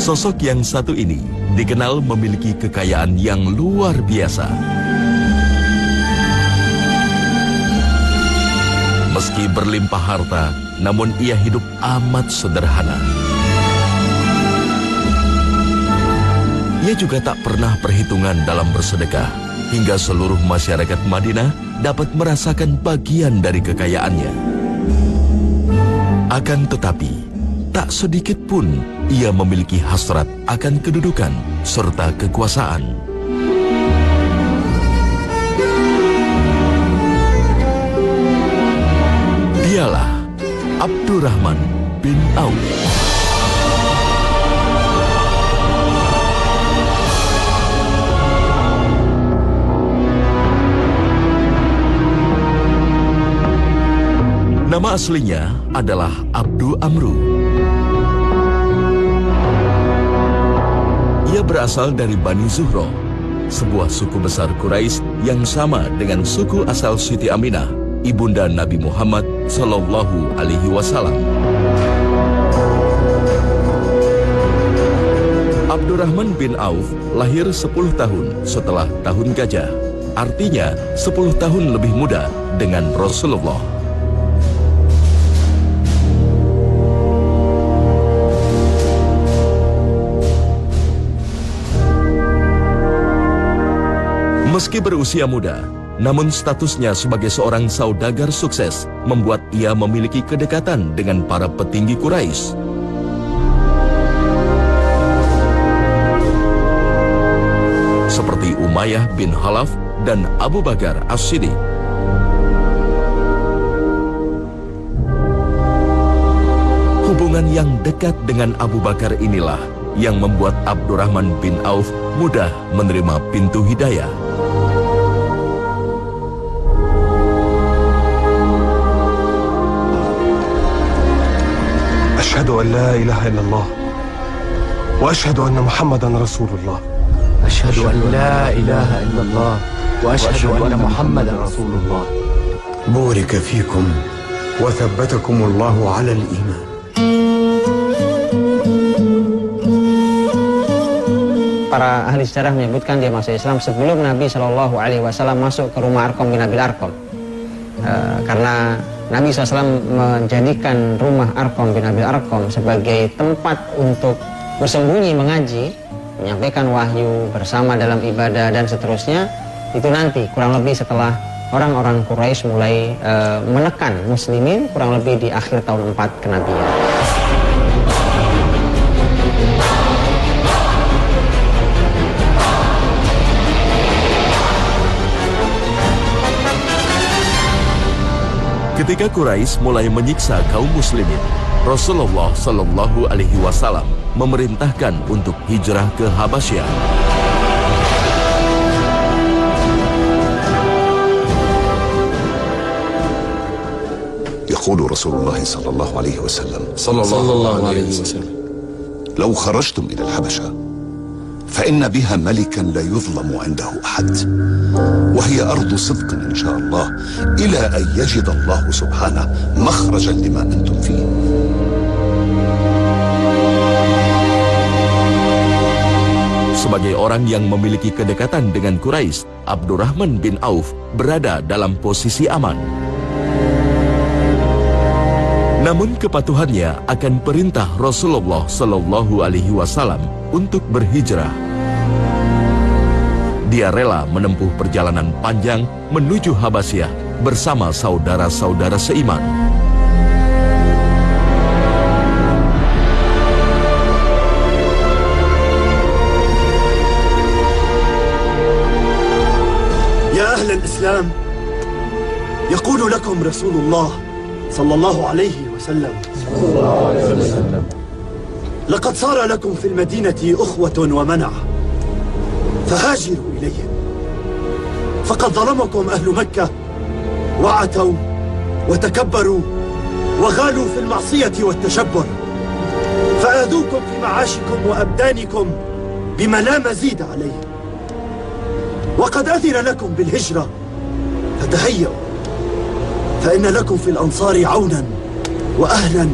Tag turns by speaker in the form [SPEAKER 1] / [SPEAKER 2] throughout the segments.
[SPEAKER 1] Sosok yang satu ini dikenal memiliki kekayaan yang luar biasa. Meski berlimpah harta, namun ia hidup amat sederhana. Ia juga tak pernah perhitungan dalam bersedekah, hingga seluruh masyarakat Madinah dapat merasakan bagian dari kekayaannya. Akan tetapi, tak sedikit pun ia memiliki hasrat akan kedudukan serta kekuasaan. Dialah Abdurrahman bin Auf. Nama aslinya adalah Abdu Amru. Ia berasal dari Bani Zuhro, sebuah suku besar Quraisy yang sama dengan suku asal Siti Aminah, ibunda Nabi Muhammad Sallallahu Alaihi Wasallam. Abdurrahman bin Auf lahir 10 tahun setelah tahun gajah, artinya 10 tahun lebih muda dengan Rasulullah. Meski berusia muda, namun statusnya sebagai seorang saudagar sukses membuat ia memiliki kedekatan dengan para petinggi Quraisy. Seperti Umayyah bin Khalaf dan Abu Bakar As-Siddiq. Hubungan yang dekat dengan Abu Bakar inilah yang membuat Abdurrahman bin Auf mudah menerima pintu hidayah.
[SPEAKER 2] Asyhadu an la ilaha illallah wa asyhadu anna Muhammadan Rasulullah.
[SPEAKER 3] Asyhadu an la ilaha illallah wa asyhadu anna Muhammadan Rasulullah.
[SPEAKER 2] Burika fikum wa thabbatakumullahu ala al-iman.
[SPEAKER 4] Para ahli sejarah menyebutkan di masa Islam sebelum Nabi Shallallahu Alaihi Wasallam masuk ke rumah Arqam bin Abil Arqam, karena Nabi SAW menjadikan rumah Arqam bin Abil Arqam sebagai tempat untuk bersembunyi mengaji, menyampaikan wahyu, bersama dalam ibadah dan seterusnya. Itu nanti kurang lebih setelah orang-orang Quraisy mulai menekan muslimin, kurang lebih di akhir tahun 4 kenabian.
[SPEAKER 1] Ketika Quraisy mulai menyiksa kaum muslimin, Rasulullah Sallallahu Alaihi Wasallam memerintahkan untuk hijrah ke Habasyah.
[SPEAKER 5] يقول رسول الله صلى الله عليه وسلم لو خرجتم إلى الحبشة فإن بها ملكا لا يظلم عنده أحد وهي أرض صدق إن شاء الله إلى أن يجد الله سبحانه مخرجا لما أنتم فيه.
[SPEAKER 1] Sebagai orang yang memiliki kedekatan dengan Quraisy, Abdurrahman bin Auf berada dalam posisi aman. Namun kepatuhannya akan perintah Rasulullah Sallallahu Alaihi Wasallam untuk berhijrah. Dia rela menempuh perjalanan panjang menuju Habasyah bersama saudara-saudara seiman.
[SPEAKER 6] يا أهل الإسلام، يقول لكم رسول الله صلى الله عليه وسلم لقد صار لكم في المدينة أخوة ومنعة فهاجروا إليهم، فقد ظلمكم أهل مكة وعتوا وتكبروا وغالوا في المعصية والتشبر، فآذوكم في معاشكم وأبدانكم بما لا مزيد عليه، وقد أذن لكم بالهجرة فتهيئوا، فإن لكم في الأنصار عونا وأهلا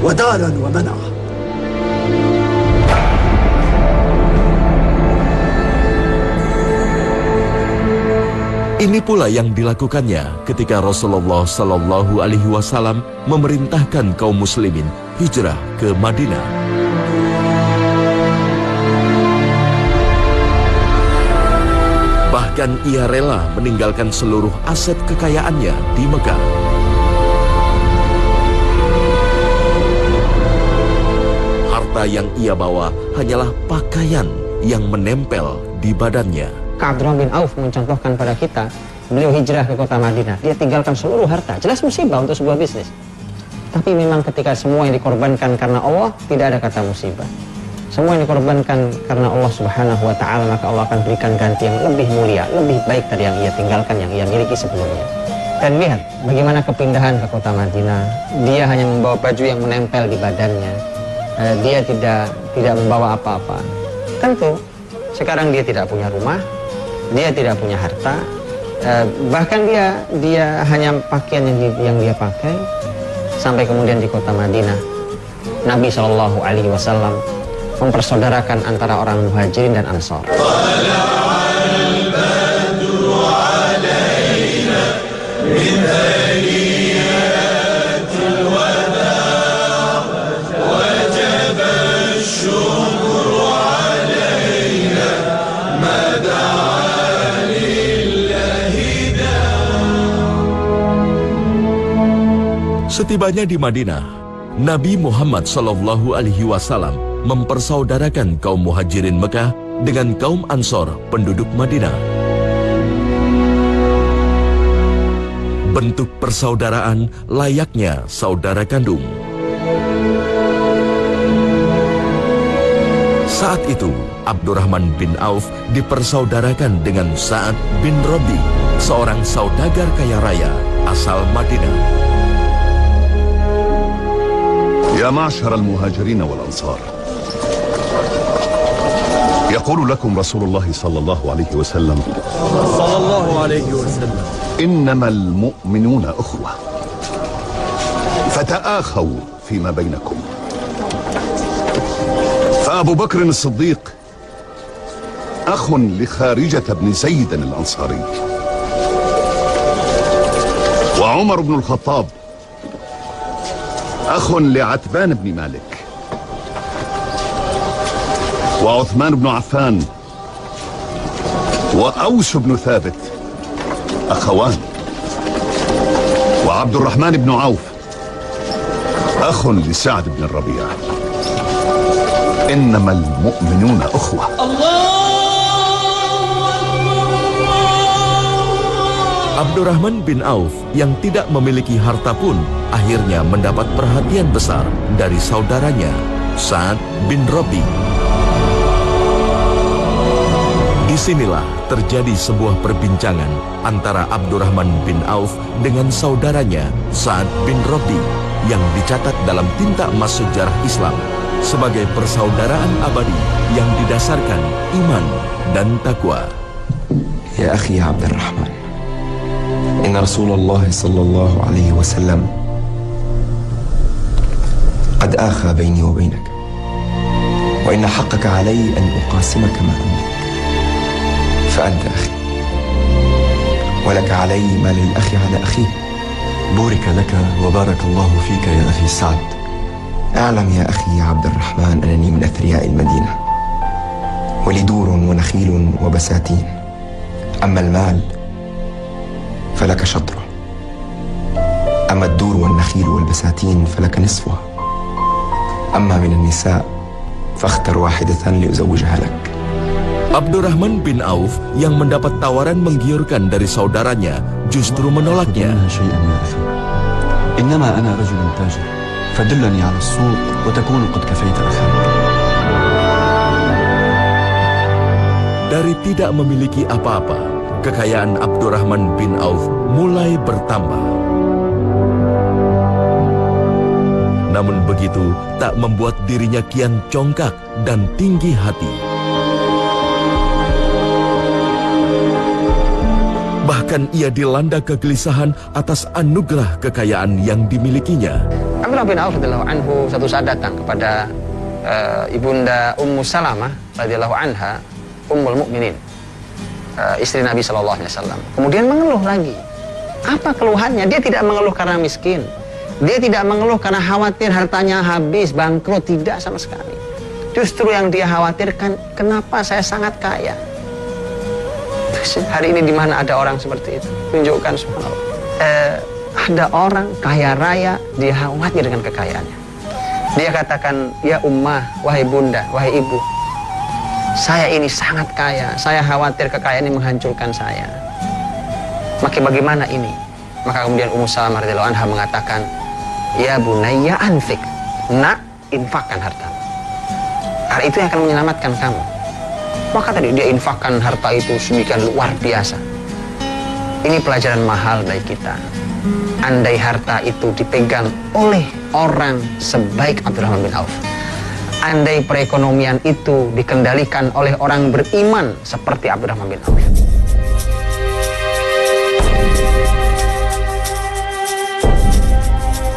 [SPEAKER 6] ودارا ومنعا.
[SPEAKER 1] Ini pula yang dilakukannya ketika Rasulullah Shallallahu Alaihi Wasallam memerintahkan kaum muslimin hijrah ke Madinah. Bahkan ia rela meninggalkan seluruh aset kekayaannya di Mekah. Harta yang ia bawa hanyalah pakaian yang menempel di badannya.
[SPEAKER 4] Abdurrahman bin Auf mencontohkan pada kita, beliau hijrah ke kota Madinah, dia tinggalkan seluruh harta, jelas musibah untuk sebuah bisnis. Tapi memang ketika semua yang dikorbankan karena Allah, tidak ada kata musibah. Semua yang dikorbankan karena Allah Subhanahu wa Ta'ala, maka Allah akan berikan ganti yang lebih mulia, lebih baik dari yang ia tinggalkan, yang ia miliki sebelumnya. Dan lihat bagaimana kepindahan ke kota Madinah, dia hanya membawa baju yang menempel di badannya, dia tidak membawa apa-apa. Tentu sekarang dia tidak punya rumah, dia tidak punya harta, bahkan dia hanya pakaian yang dia pakai. Sampai kemudian di kota Madinah, Nabi Shallallahu Alaihi Wasallam mempersaudarakan antara orang Muhajirin dan Ansor.
[SPEAKER 1] Setibanya di Madinah, Nabi Muhammad Shallallahu Alaihi Wasallam mempersaudarakan kaum Muhajirin Mekah dengan kaum Ansor penduduk Madinah. Bentuk persaudaraan layaknya saudara kandung. Saat itu, Abdurrahman bin Auf dipersaudarakan dengan Sa'ad bin Rabi, seorang saudagar kaya raya asal Madinah.
[SPEAKER 5] يا معشر المهاجرين والأنصار، يقول لكم رسول الله صلى الله عليه وسلم إنما المؤمنون أخوة فتآخوا فيما بينكم. فأبو بكر الصديق أخ لخارجة بن زيد الأنصاري، وعمر بن الخطاب أخ لعتبان بن مالك، وعثمان بن عفان وأوس بن ثابت أخوان، وعبد الرحمن بن عوف أخ لسعد بن الربيع. إنما المؤمنون أخوة.
[SPEAKER 1] Abdurrahman bin Auf yang tidak memiliki harta pun akhirnya mendapat perhatian besar dari saudaranya, Sa'ad bin Rabi. Disinilah terjadi sebuah perbincangan antara Abdurrahman bin Auf dengan saudaranya, Sa'ad bin Rabi, yang dicatat dalam tinta emas sejarah Islam sebagai persaudaraan abadi yang didasarkan iman dan takwa.
[SPEAKER 7] Ya akhi Abdurrahman, إن رسول الله صلى الله عليه وسلم قد آخى بيني وبينك، وإن حقك علي أن أقاسمك ما أملك، فأنت أخي ولك علي ما للأخ على أخيه.
[SPEAKER 8] بورك لك وبارك الله فيك يا أخي سعد.
[SPEAKER 7] أعلم يا أخي عبد الرحمن أنني من أثرياء المدينة، ولي دور ونخيل وبساتين، أما المال فلك شطره، أما الدور والنخيل والبساتين فلك نصفها، أما من النساء فاختر واحدة لأزوجها لك.
[SPEAKER 1] Abdurrahman bin Auf yang mendapat tawaran menggiurkan dari saudaranya justru menolaknya.
[SPEAKER 8] إنما أنا رجل تاجر فدلني على السوق وتكون قد كفيت أخاك.
[SPEAKER 1] Dari tidak memiliki apa-apa, kekayaan Abdurrahman bin Auf mulai bertambah. Namun begitu tak membuat dirinya kian congkak dan tinggi hati. Bahkan ia dilanda kegelisahan atas anugerah kekayaan yang dimilikinya.
[SPEAKER 4] Abdurrahman bin Auf radhiyallahu anhu satu saat datang kepada ibunda Ummu Salamah radhiyallahu anha, Ummul Mukminin. istri Nabi Shallallahu Alaihi Wasallam. Kemudian mengeluh lagi. Apa keluhannya? Dia tidak mengeluh karena miskin. Dia tidak mengeluh karena khawatir hartanya habis, bangkrut. Tidak sama sekali. Justru yang dia khawatirkan, kenapa saya sangat kaya? Hari ini di mana ada orang seperti itu? Tunjukkan, subhanallah. Ada orang kaya raya, dia khawatir dengan kekayaannya. Dia katakan, ya ummah, wahai bunda, wahai ibu, saya ini sangat kaya, saya khawatir kekayaan ini menghancurkan saya. Maka bagaimana ini? Maka kemudian Ummu Salamah radhiyallahu anha mengatakan, ya bunayya anfik, nak, infakkan hartamu. Karena itu yang akan menyelamatkan kamu. Maka tadi dia infakkan harta itu sedemikian luar biasa. Ini pelajaran mahal bagi kita. Andai harta itu dipegang oleh orang sebaik Abdurrahman bin Auf, andai perekonomian itu dikendalikan oleh orang beriman seperti Abdurrahman bin Auf,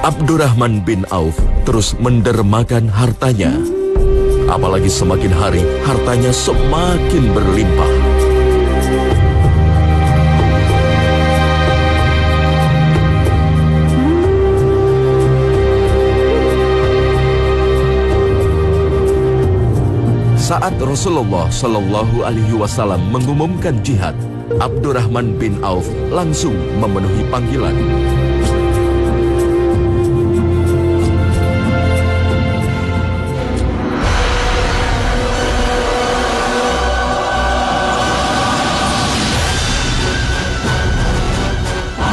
[SPEAKER 1] Abdurrahman bin Auf terus mendermakan hartanya. Apalagi semakin hari hartanya semakin berlimpah. Saat Rasulullah Shallallahu Alaihi Wasallam mengumumkan jihad, Abdurrahman bin Auf langsung memenuhi panggilan.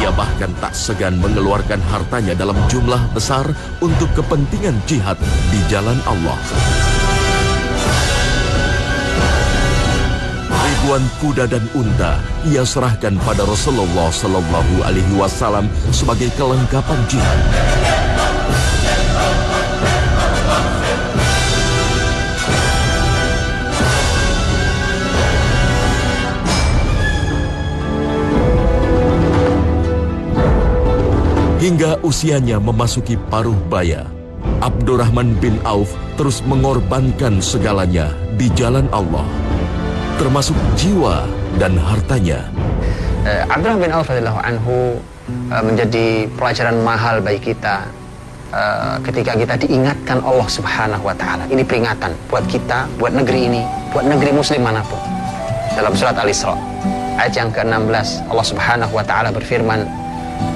[SPEAKER 1] Ia bahkan tak segan mengeluarkan hartanya dalam jumlah besar untuk kepentingan jihad di jalan Allah. Ribuan kuda dan unta ia serahkan pada Rasulullah Sallallahu Alaihi Wasallam sebagai kelengkapan jihad. Hingga usianya memasuki paruh baya, Abdurrahman bin Auf terus mengorbankan segalanya di jalan Allah, termasuk jiwa dan hartanya.
[SPEAKER 4] Abdurrahman bin Auf radhiyallahu anhu menjadi pelajaran mahal bagi kita ketika kita diingatkan Allah Subhanahu wa taala. Ini peringatan buat kita, buat negeri ini, buat negeri muslim manapun. Dalam surat Al-Isra ayat yang ke-16, Allah Subhanahu wa taala berfirman,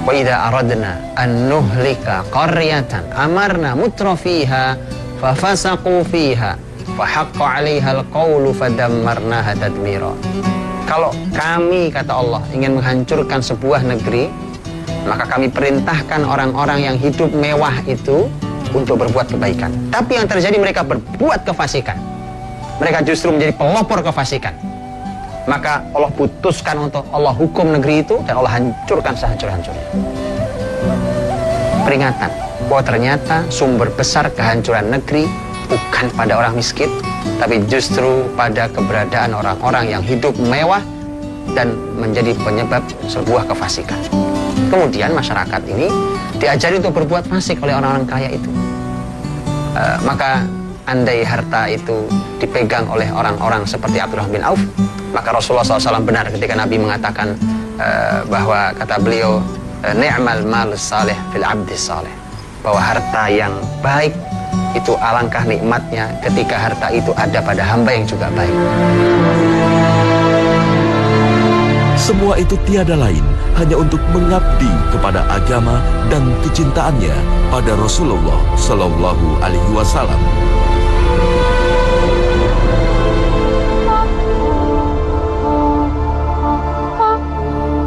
[SPEAKER 4] "Wa idza aradna an nuhlika qaryatan amarna mutrafiha fafasaqu fiha fahaqqa 'alaiha al-qawlu fadammarnaha tadmira." Kalau kami, kata Allah, ingin menghancurkan sebuah negeri, maka kami perintahkan orang-orang yang hidup mewah itu untuk berbuat kebaikan. Tapi yang terjadi, mereka berbuat kefasikan. Mereka justru menjadi pelopor kefasikan. Maka Allah putuskan untuk Allah hukum negeri itu dan Allah hancurkan sehancur-hancurnya. Peringatan bahwa ternyata sumber besar kehancuran negeri bukan pada orang miskin, tapi justru pada keberadaan orang-orang yang hidup mewah dan menjadi penyebab sebuah kefasikan. Kemudian masyarakat ini diajari untuk berbuat fasik oleh orang-orang kaya itu. Maka andai harta itu dipegang oleh orang-orang seperti Abdurrahman bin Auf, maka Rasulullah SAW benar ketika Nabi mengatakan bahwa, kata beliau, ni'mal mal salih fil abdis salih, bahwa harta yang baik itu alangkah nikmatnya ketika harta itu ada pada hamba yang juga baik.
[SPEAKER 1] Semua itu tiada lain hanya untuk mengabdi kepada agama dan kecintaannya pada Rasulullah Sallallahu Alaihi Wasallam.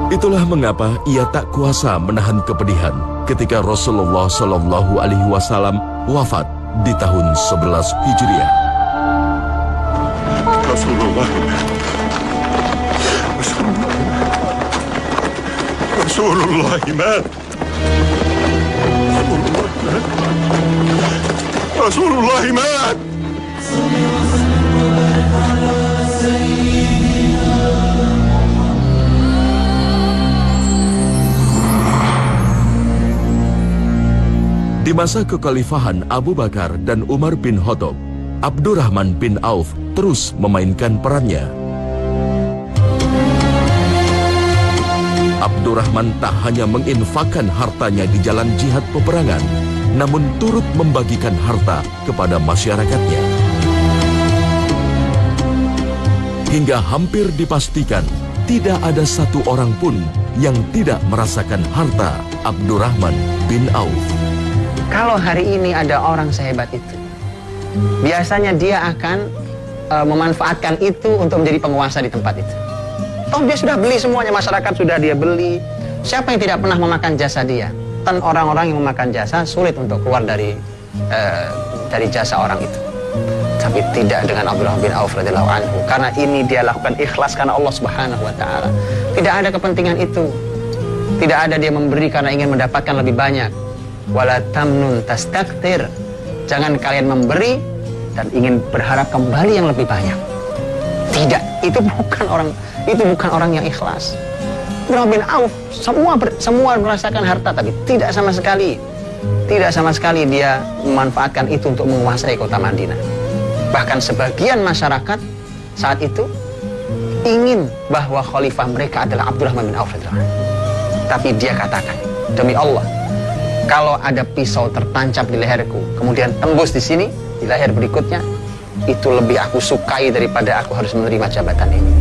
[SPEAKER 1] Itulah mengapa ia tak kuasa menahan kepedihan ketika Rasulullah Sallallahu Alaihi Wasallam wafat di tahun 11 Hijriah.
[SPEAKER 2] Rasulullah mat. Rasulullah mat.
[SPEAKER 1] Di masa kekhalifahan Abu Bakar dan Umar bin Khattab, Abdurrahman bin Auf terus memainkan perannya. Abdurrahman tak hanya menginfakkan hartanya di jalan jihad peperangan, namun turut membagikan harta kepada masyarakatnya. Hingga hampir dipastikan tidak ada satu orang pun yang tidak merasakan harta Abdurrahman bin Auf.
[SPEAKER 4] Kalau hari ini ada orang sehebat itu, biasanya dia akan memanfaatkan itu untuk menjadi penguasa di tempat itu. Toh dia sudah beli semuanya, masyarakat sudah dia beli. Siapa yang tidak pernah memakan jasa dia? Dan orang-orang yang memakan jasa sulit untuk keluar dari jasa orang itu. Tapi tidak dengan Abdurrahman bin Auf radhiyallahu anhu, karena ini dia lakukan ikhlas karena Allah Subhanahu wa taala. Tidak ada kepentingan itu. Tidak ada dia memberi karena ingin mendapatkan lebih banyak. Wala tamnun tastakthir. Jangan kalian memberi dan ingin berharap kembali yang lebih banyak. Tidak, itu bukan orang yang ikhlas. Abdurrahman bin Auf semua merasakan harta, tapi tidak sama sekali dia memanfaatkan itu untuk menguasai kota Madinah. Bahkan sebagian masyarakat saat itu ingin bahwa khalifah mereka adalah Abdurrahman bin Auf. Tapi dia katakan, demi Allah, kalau ada pisau tertancap di leherku, kemudian tembus di sini, di leher berikutnya, itu lebih aku sukai daripada aku harus menerima jabatan ini.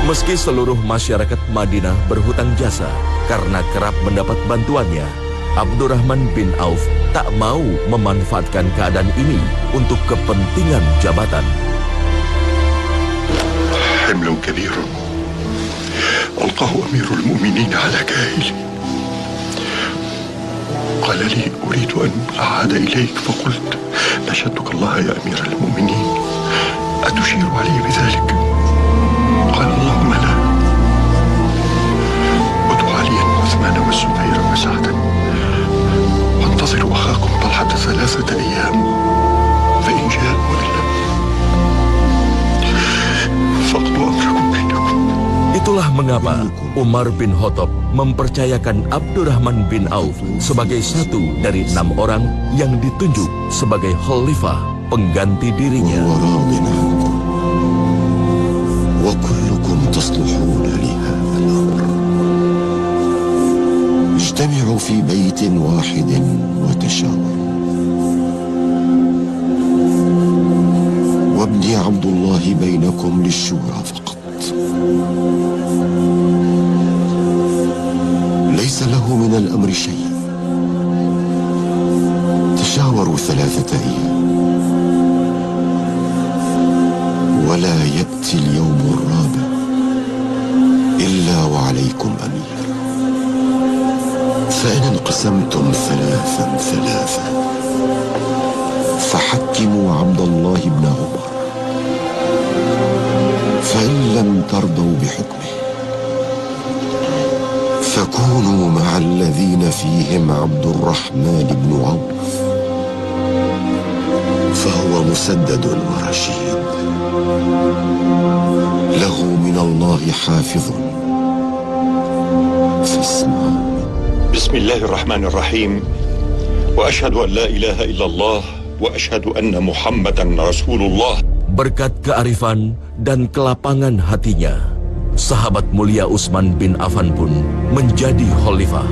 [SPEAKER 1] Meski seluruh masyarakat Madinah berhutang jasa karena kerap mendapat bantuannya, Abdurrahman bin Auf tak mau memanfaatkan keadaan ini untuk kepentingan jabatan.
[SPEAKER 5] حمل كبير ألقاه أمير المؤمنين على كاهلي. قال لي أريد أن أعاد إليك، فقلت نشدك الله يا أمير المؤمنين، أتشير علي بذلك؟ قال اللهم لا. ادعوا عليا وعثمان والزبير وسعدا، وانتظروا أخاكم طلحة 3 أيام، فإن جاء وإلا فاقضوا أمركم بينكم.
[SPEAKER 1] Itulah mengapa Umar bin Khattab mempercayakan Abdurrahman bin Auf sebagai satu dari 6 orang yang ditunjuk sebagai khalifah pengganti dirinya.
[SPEAKER 5] وكلكم تصلحون لهذا الأمر. اجتمعوا في بيت واحد وتشاوروا. وابني عبد الله بينكم للشورى فقط، ليس له من الأمر شيء. تشاوروا 3 أيام، ولا يأتي اليوم الرابع إلا وعليكم أمير. فإن انقسمتم 3 فحكموا عبد الله بن عمر، فإن لم ترضوا بحكمه فكونوا مع الذين فيهم عبد الرحمن بن عوف، فهو مسدد ورشيد، له من الله حافظ فاسمع.
[SPEAKER 9] بسم الله الرحمن الرحيم، وأشهد أن لا إله إلا الله وأشهد أن محمدا رسول الله.
[SPEAKER 1] Berkat kearifan dan kelapangan hatinya, sahabat mulia Utsman bin Affan pun menjadi khalifah.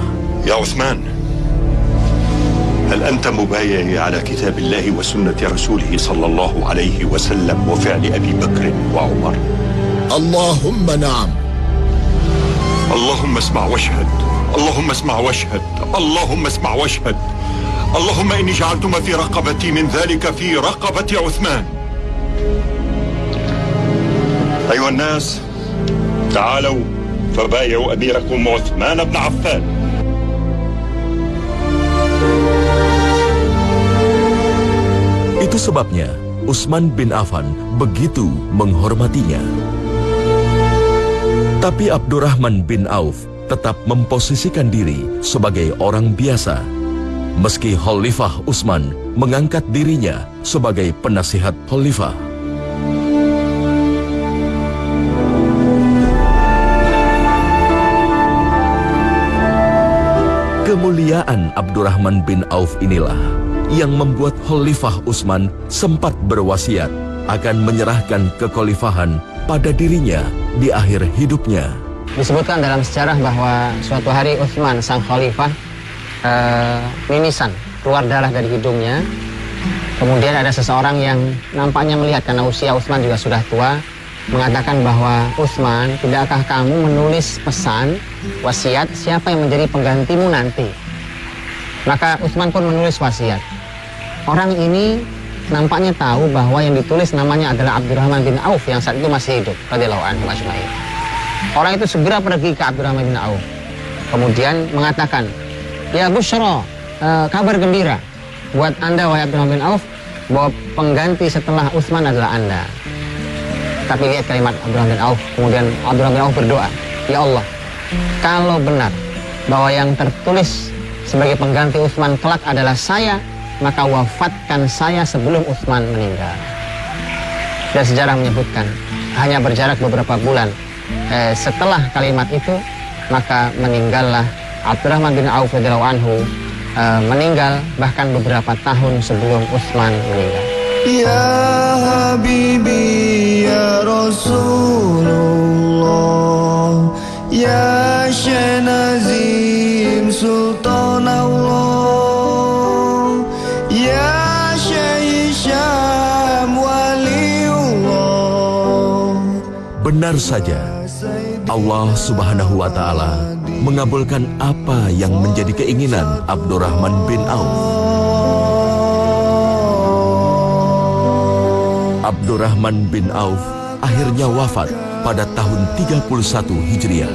[SPEAKER 9] يا عثمان، هل أنت مبايع على كتاب الله وسنة رسوله صلى الله عليه وسلم وفعل أبي بكر وعمر؟
[SPEAKER 5] اللهم نعم.
[SPEAKER 9] اللهم اسمع واشهد، اللهم اسمع واشهد، اللهم اسمع واشهد، اللهم إني جعلت ما في رقبتي من ذلك في رقبة عثمان. أيها الناس، تعالوا فبايعوا أميركم عثمان بن عفان.
[SPEAKER 1] Itu sebabnya Utsman bin Affan begitu menghormatinya. Tapi Abdurrahman bin Auf tetap memposisikan diri sebagai orang biasa. meski Khalifah Utsman mengangkat dirinya sebagai penasihat Khalifah. Kemuliaan Abdurrahman bin Auf inilah yang membuat Khalifah Utsman sempat berwasiat akan menyerahkan kekhalifahan pada dirinya di akhir hidupnya.
[SPEAKER 4] Disebutkan dalam sejarah bahwa suatu hari Utsman sang khalifah mimisan, keluar darah dari hidungnya. Kemudian ada seseorang yang nampaknya melihat, karena usia Utsman juga sudah tua, mengatakan bahwa, Utsman, tidakkah kamu menulis pesan wasiat siapa yang menjadi penggantimu nanti? Maka Utsman pun menulis wasiat. Orang ini nampaknya tahu bahwa yang ditulis namanya adalah Abdurrahman bin Auf yang saat itu masih hidup, radhiyallahu anhu ajmain. Orang itu segera pergi ke Abdurrahman bin Auf, kemudian mengatakan, ya Busyra, kabar gembira buat Anda wahai Abdurrahman bin Auf, bahwa pengganti setelah Utsman adalah Anda. Tapi lihat kalimat Abdurrahman bin Auf, kemudian Abdurrahman bin Auf berdoa, ya Allah, kalau benar bahwa yang tertulis sebagai pengganti Utsman kelak adalah saya, maka wafatkan saya sebelum Utsman meninggal. Dan sejarah menyebutkan hanya berjarak beberapa bulan setelah kalimat itu, maka meninggallah Abdurrahman bin Auf radhiyallahu anhu, meninggal bahkan beberapa tahun sebelum Utsman meninggal.
[SPEAKER 10] Ya Habibi ya Rasulullah, ya Syekh Nazim Sultan Allah, ya Syekh Syam Waliullah.
[SPEAKER 1] Benar saja, Allah Subhanahu wa Ta'ala mengabulkan apa yang menjadi keinginan Abdurrahman bin Auf. Abdurrahman bin Auf akhirnya wafat pada tahun 31 Hijriah,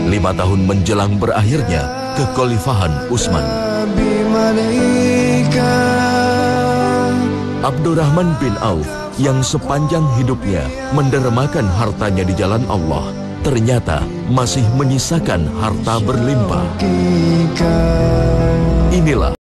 [SPEAKER 1] 5 tahun menjelang berakhirnya kekhalifahan Utsman. Abdurrahman bin Auf yang sepanjang hidupnya mendermakan hartanya di jalan Allah, ternyata masih menyisakan harta berlimpah. Inilah